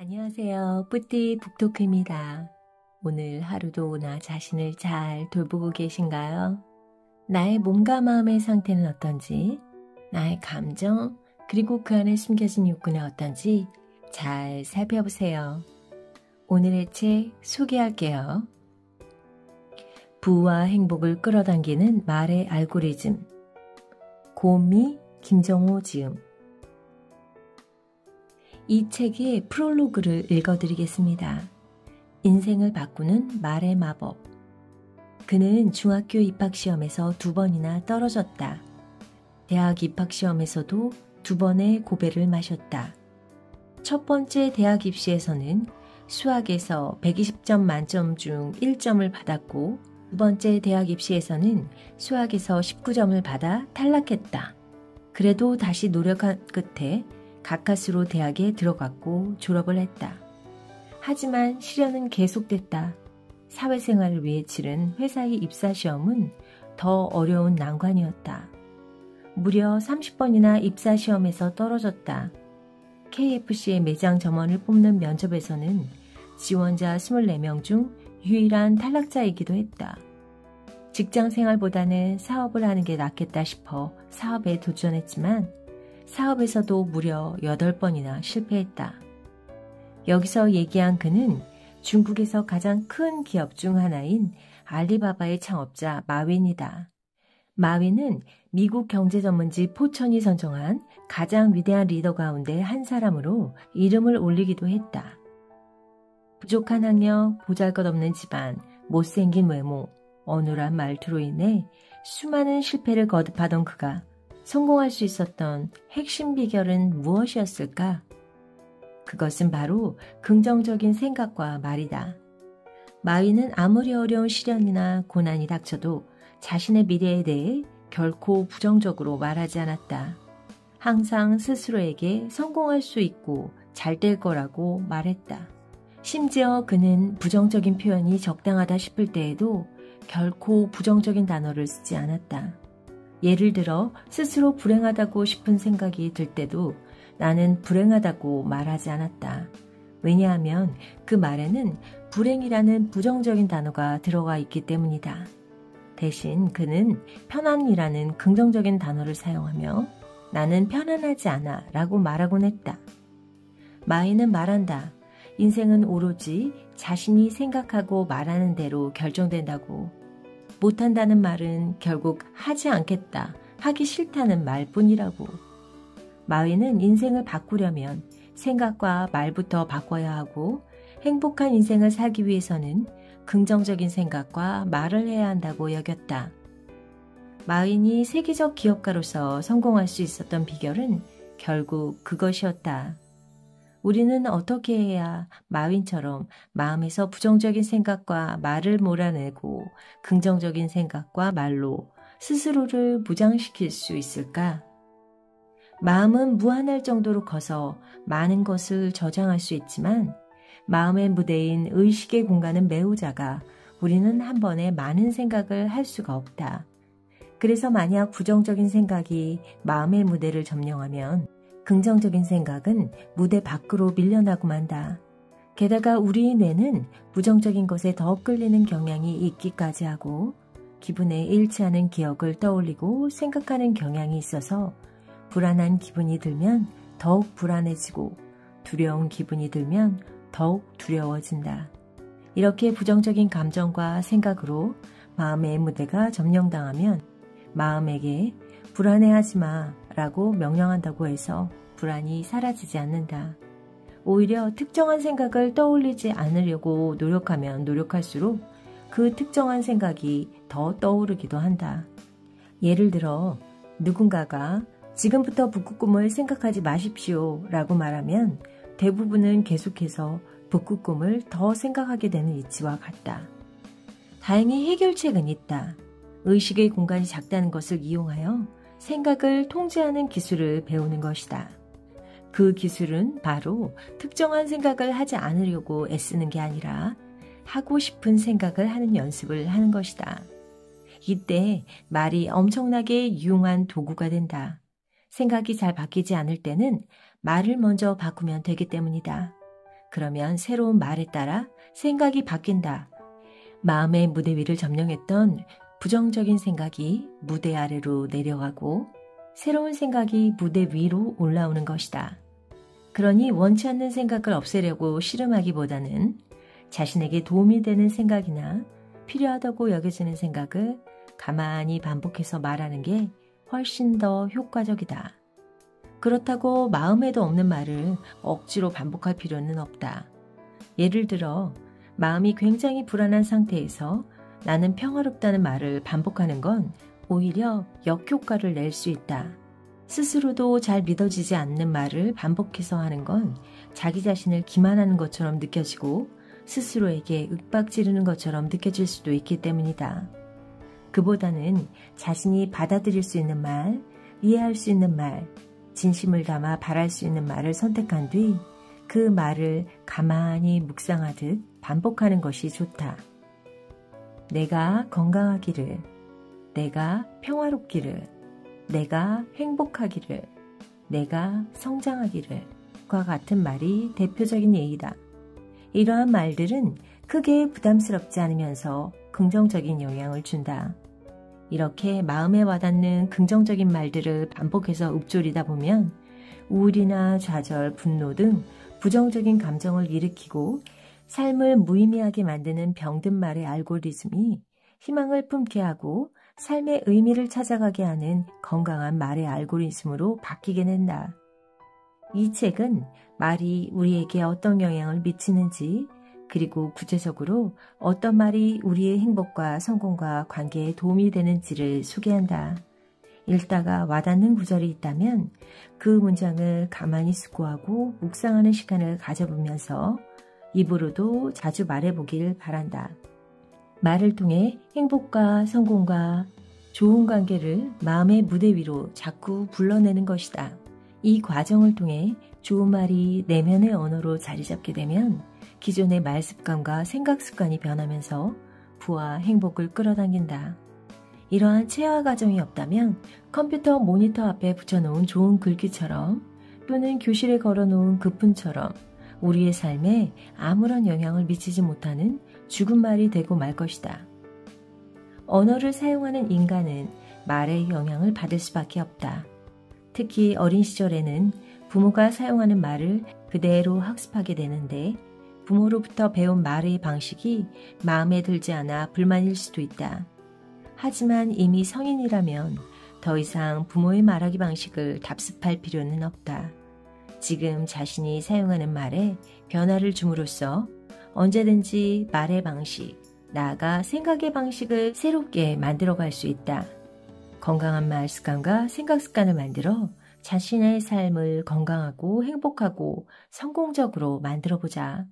안녕하세요. 뿌띠 북토크입니다. 오늘 하루도 나 자신을 잘 돌보고 계신가요? 나의 몸과 마음의 상태는 어떤지, 나의 감정, 그리고 그 안에 숨겨진 욕구는 어떤지 잘 살펴보세요. 오늘의 책 소개할게요. 부와 행복을 끌어당기는 말의 알고리즘. 고미 김정호 지음. 이 책의 프롤로그를 읽어드리겠습니다. 인생을 바꾸는 말의 마법. 그는 중학교 입학시험에서 2번이나 떨어졌다. 대학 입학시험에서도 2번의 고배를 마셨다. 첫 번째 대학 입시에서는 수학에서 120점 만점 중 1점을 받았고, 두 번째 대학 입시에서는 수학에서 19점을 받아 탈락했다. 그래도 다시 노력한 끝에 가까스로 대학에 들어갔고 졸업을 했다. 하지만 시련은 계속됐다. 사회생활을 위해 치른 회사의 입사시험은 더 어려운 난관이었다. 무려 30번이나 입사시험에서 떨어졌다. KFC의 매장 점원을 뽑는 면접에서는 지원자 24명 중 유일한 탈락자이기도 했다. 직장생활보다는 사업을 하는 게 낫겠다 싶어 사업에 도전했지만 사업에서도 무려 8번이나 실패했다. 여기서 얘기한 그는 중국에서 가장 큰 기업 중 하나인 알리바바의 창업자 마윈이다. 마윈은 미국 경제전문지 포천이 선정한 가장 위대한 리더 가운데 한 사람으로 이름을 올리기도 했다. 부족한 학력, 보잘것없는 집안, 못생긴 외모, 어눌한 말투로 인해 수많은 실패를 거듭하던 그가 성공할 수 있었던 핵심 비결은 무엇이었을까? 그것은 바로 긍정적인 생각과 말이다. 마윈은 아무리 어려운 시련이나 고난이 닥쳐도 자신의 미래에 대해 결코 부정적으로 말하지 않았다. 항상 스스로에게 성공할 수 있고 잘 될 거라고 말했다. 심지어 그는 부정적인 표현이 적당하다 싶을 때에도 결코 부정적인 단어를 쓰지 않았다. 예를 들어 스스로 불행하다고 싶은 생각이 들 때도 나는 불행하다고 말하지 않았다. 왜냐하면 그 말에는 불행이라는 부정적인 단어가 들어가 있기 때문이다. 대신 그는 편안이라는 긍정적인 단어를 사용하며 나는 편안하지 않아 라고 말하곤 했다. 마윈은 말한다. 인생은 오로지 자신이 생각하고 말하는 대로 결정된다고. 못한다는 말은 결국 하지 않겠다, 하기 싫다는 말뿐이라고. 마윈은 인생을 바꾸려면 생각과 말부터 바꿔야 하고 행복한 인생을 살기 위해서는 긍정적인 생각과 말을 해야 한다고 여겼다. 마윈이 세계적 기업가로서 성공할 수 있었던 비결은 결국 그것이었다. 우리는 어떻게 해야 마윈처럼 마음에서 부정적인 생각과 말을 몰아내고 긍정적인 생각과 말로 스스로를 무장시킬 수 있을까? 마음은 무한할 정도로 커서 많은 것을 저장할 수 있지만 마음의 무대인 의식의 공간은 매우 작아 우리는 한 번에 많은 생각을 할 수가 없다. 그래서 만약 부정적인 생각이 마음의 무대를 점령하면 긍정적인 생각은 무대 밖으로 밀려나고 만다. 게다가 우리 뇌는 부정적인 것에 더 끌리는 경향이 있기까지 하고 기분에 일치하는 기억을 떠올리고 생각하는 경향이 있어서 불안한 기분이 들면 더욱 불안해지고 두려운 기분이 들면 더욱 두려워진다. 이렇게 부정적인 감정과 생각으로 마음의 무대가 점령당하면 마음에게 불안해하지 마 라고 명령한다고 해서 불안이 사라지지 않는다. 오히려 특정한 생각을 떠올리지 않으려고 노력하면 노력할수록 그 특정한 생각이 더 떠오르기도 한다. 예를 들어 누군가가 지금부터 북극곰을 생각하지 마십시오 라고 말하면 대부분은 계속해서 북극곰을 더 생각하게 되는 이치와 같다. 다행히 해결책은 있다. 의식의 공간이 작다는 것을 이용하여 생각을 통제하는 기술을 배우는 것이다. 그 기술은 바로 특정한 생각을 하지 않으려고 애쓰는 게 아니라 하고 싶은 생각을 하는 연습을 하는 것이다. 이때 말이 엄청나게 유용한 도구가 된다. 생각이 잘 바뀌지 않을 때는 말을 먼저 바꾸면 되기 때문이다. 그러면 새로운 말에 따라 생각이 바뀐다. 마음의 무대 위를 점령했던 부정적인 생각이 무대 아래로 내려가고 새로운 생각이 무대 위로 올라오는 것이다. 그러니 원치 않는 생각을 없애려고 씨름하기보다는 자신에게 도움이 되는 생각이나 필요하다고 여겨지는 생각을 가만히 반복해서 말하는 게 훨씬 더 효과적이다. 그렇다고 마음에도 없는 말을 억지로 반복할 필요는 없다. 예를 들어 마음이 굉장히 불안한 상태에서 나는 평화롭다는 말을 반복하는 건 오히려 역효과를 낼 수 있다. 스스로도 잘 믿어지지 않는 말을 반복해서 하는 건 자기 자신을 기만하는 것처럼 느껴지고 스스로에게 윽박지르는 것처럼 느껴질 수도 있기 때문이다. 그보다는 자신이 받아들일 수 있는 말, 이해할 수 있는 말, 진심을 담아 바랄 수 있는 말을 선택한 뒤 그 말을 가만히 묵상하듯 반복하는 것이 좋다. 내가 건강하기를, 내가 평화롭기를, 내가 행복하기를, 내가 성장하기를 과 같은 말이 대표적인 예이다. 이러한 말들은 크게 부담스럽지 않으면서 긍정적인 영향을 준다. 이렇게 마음에 와닿는 긍정적인 말들을 반복해서 읊조리다 보면 우울이나 좌절, 분노 등 부정적인 감정을 일으키고 삶을 무의미하게 만드는 병든 말의 알고리즘이 희망을 품게 하고 삶의 의미를 찾아가게 하는 건강한 말의 알고리즘으로 바뀌게 된다. 이 책은 말이 우리에게 어떤 영향을 미치는지, 그리고 구체적으로 어떤 말이 우리의 행복과 성공과 관계에 도움이 되는지를 소개한다. 읽다가 와닿는 구절이 있다면 그 문장을 가만히 숙고하고 묵상하는 시간을 가져보면서 입으로도 자주 말해보길 바란다. 말을 통해 행복과 성공과 좋은 관계를 마음의 무대 위로 자꾸 불러내는 것이다. 이 과정을 통해 좋은 말이 내면의 언어로 자리 잡게 되면 기존의 말 습관과 생각 습관이 변하면서 부와 행복을 끌어당긴다. 이러한 체화 과정이 없다면 컴퓨터 모니터 앞에 붙여놓은 좋은 글귀처럼 또는 교실에 걸어놓은 급훈처럼 우리의 삶에 아무런 영향을 미치지 못하는 죽은 말이 되고 말 것이다. 언어를 사용하는 인간은 말의 영향을 받을 수밖에 없다. 특히 어린 시절에는 부모가 사용하는 말을 그대로 학습하게 되는데 부모로부터 배운 말의 방식이 마음에 들지 않아 불만일 수도 있다. 하지만 이미 성인이라면 더 이상 부모의 말하기 방식을 답습할 필요는 없다. 지금 자신이 사용하는 말에 변화를 줌으로써 언제든지 말의 방식, 나아가 생각의 방식을 새롭게 만들어갈 수 있다. 건강한 말 습관과 생각 습관을 만들어 자신의 삶을 건강하고 행복하고 성공적으로 만들어보자.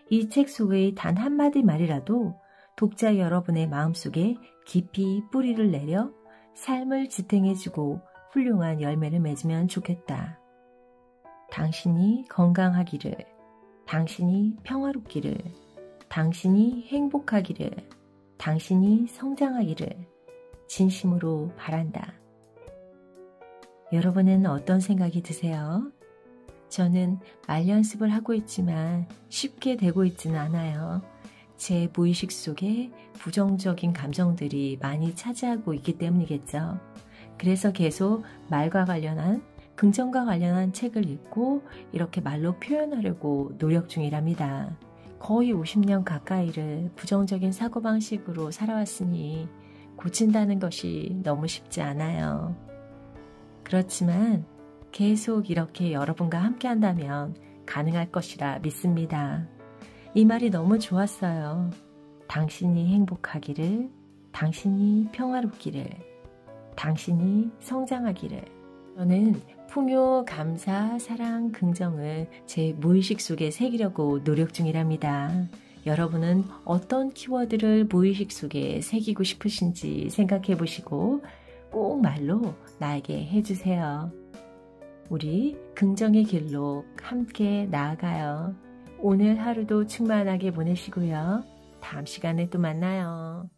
이 책 속의 단 한마디 말이라도 독자 여러분의 마음속에 깊이 뿌리를 내려 삶을 지탱해주고 훌륭한 열매를 맺으면 좋겠다. 당신이 건강하기를, 당신이 평화롭기를, 당신이 행복하기를, 당신이 성장하기를 진심으로 바란다. 여러분은 어떤 생각이 드세요? 저는 말 연습을 하고 있지만 쉽게 되고 있지는 않아요. 제 무의식 속에 부정적인 감정들이 많이 차지하고 있기 때문이겠죠. 그래서 계속 말과 관련한, 긍정과 관련한 책을 읽고 이렇게 말로 표현하려고 노력 중이랍니다. 거의 50년 가까이를 부정적인 사고방식으로 살아왔으니 고친다는 것이 너무 쉽지 않아요. 그렇지만 계속 이렇게 여러분과 함께 한다면 가능할 것이라 믿습니다. 이 말이 너무 좋았어요. 당신이 행복하기를, 당신이 평화롭기를, 당신이 성장하기를. 저는 풍요, 감사, 사랑, 긍정을 제 무의식 속에 새기려고 노력 중이랍니다. 여러분은 어떤 키워드를 무의식 속에 새기고 싶으신지 생각해 보시고 꼭 말로 나에게 해주세요. 우리 긍정의 길로 함께 나아가요. 오늘 하루도 충만하게 보내시고요. 다음 시간에 또 만나요.